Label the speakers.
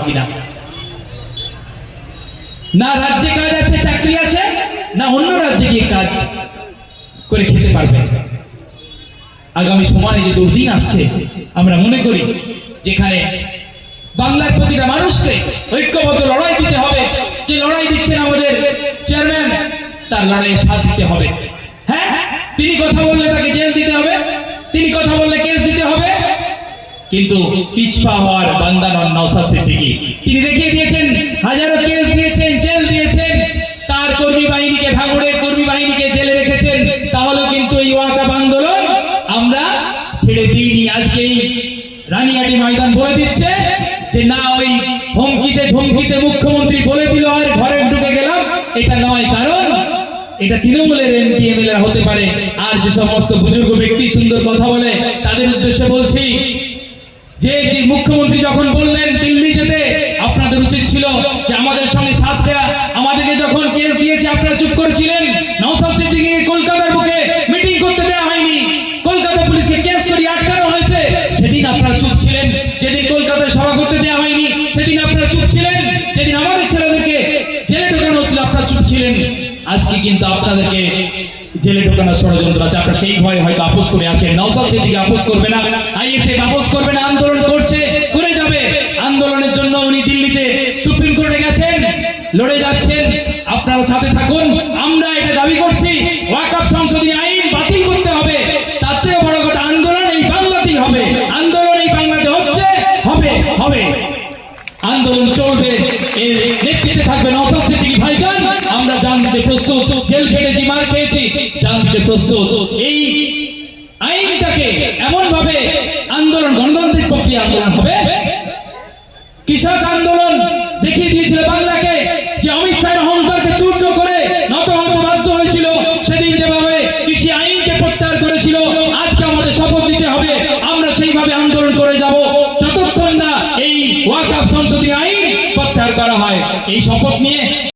Speaker 1: কিনা না রাজ্যে কাজ আছে, চাকরি আছে, না অন্য রাজ্যে গিয়ে কাজ করে খেতে পারবে। আগামী সময়ে যে দুর্দিন আসছে, আমরা মনে করি যেখানে বাংলার প্রতিটা মানুষকে ঐক্যবদ্ধ লড়াই দিতে হবে। যে লড়াই দিচ্ছেন আমাদের চেয়ারম্যান, তার লড়াইয়ে সাথ দিতে হবে। হ্যাঁ, তিনি কথা বললে তাকে জেল দিতে হবে, তিনি কথা বললে কেস দিতে হবে। কিন্তু পিছপা হওয়ার বান্দা নন নওশাদ সিদ্দিকী। তিনি দেখিয়ে দিয়েছেন, হাজারো কেস দিয়েছেন, জেল দিয়েছেন, তার কর্মী বাহিনীকে, ভাঙড়ের কর্মী বাহিনীকে জেলে রেখেছেন। তাহলেও কিন্তু এই ওয়াকাফ আন্দোলন আমরা ছেড়ে দিইনি। আজকে এই রানীহাটি ময়দান বলে দিচ্ছে যে না, ওই হুমকিতে ধমকিতে মুখ্যমন্ত্রী বলে দিল আর ঘরে ঢুকে গেলাম, এটা নয়। কারণ এটা তৃণমূলের এমপি এমএলএ হতে পারে। আর যে সমস্ত বুজুর্গ ব্যক্তি সুন্দর কথা বলে, তাদের উদ্দেশ্যে বলছি যে মুখ্যমন্ত্রী যখন বললেন দিল্লি যেতে, আপনাদের উচিত ছিল যে আমাদের সঙ্গে সাথ দেয়া। আমাদেরকে যখন কেস দিয়েছে আপনারা চুপ করেছিলেন। নওশাদ সিদ্দিকীকে কলকাতার বুকে মিটিং করতে দেওয়া হয়নি, কলকাতা পুলিশকে কেস করে আটকানো হয়েছে, সেদিন আপনারা চুপ ছিলেন। যেদিন কলকাতায় সভা করতে দেওয়া হয়নি, সেদিন আপনারা চুপ ছিলেন। যেদিন আমাদের ছেলেদেরকে জেলে ঢোকানো হচ্ছিল, আপনারা চুপ ছিলেন। আজকে কিন্তু আপনাদেরকে জেলে ঢোকানোর ষড়যন্ত্র আছে, আপনারা সেই ভয়ে হয়তো আপোষ করে আছেন। নওশাদ সিদ্দিকী আপোষ করবে না, আইএসএফ আপোষ করবে না, আন্দোলন করছে, করে যাবে। আন্দোলনের জন্য উনি দিল্লিতে সুপ্রিম কোর্টে গেছেন, লড়ে যাচ্ছেন। আপনারা সাথে থাকুন। আমরা এটা দাবি করছি, ওয়াকফ সংশোধনী আইন বাতিল করতে হবে। তাতেও বড় কথা, আন্দোলন এই বাংলাতেই হবে। আন্দোলন এই বাংলাতে হচ্ছে, হবে হবে, আন্দোলন চলবে। এর নেতৃত্বে থাকবে নওশাদ সিদ্দিকী ভাইজান। আমরা জান দিতে প্রস্তুত, জেল খেটেছি, মার খেয়েছি, জান দিতে প্রস্তুত। এই আইনটাকে এমন ভাবে আন্দোলন, গণতান্ত্রিক প্রক্রিয়া আন্দোলন হবে। কৃষক আন্দোলন দেখিয়ে দিয়েছিল বাংলাকে যে অমিত শাহের অহংকারকে চূর্ণ করে নত হতে বাধ্য হয়েছিল। সেদিন যেভাবে কৃষি আইনকে প্রত্যাহার করেছিল, আজকে আমাদের শপথ নিতে হবে, আমরা সেইভাবে আন্দোলন করে যাব যতক্ষণ না এই ওয়াকফ সংশোধনী আইন প্রত্যাহার করা হয়। এই শপথ নিয়ে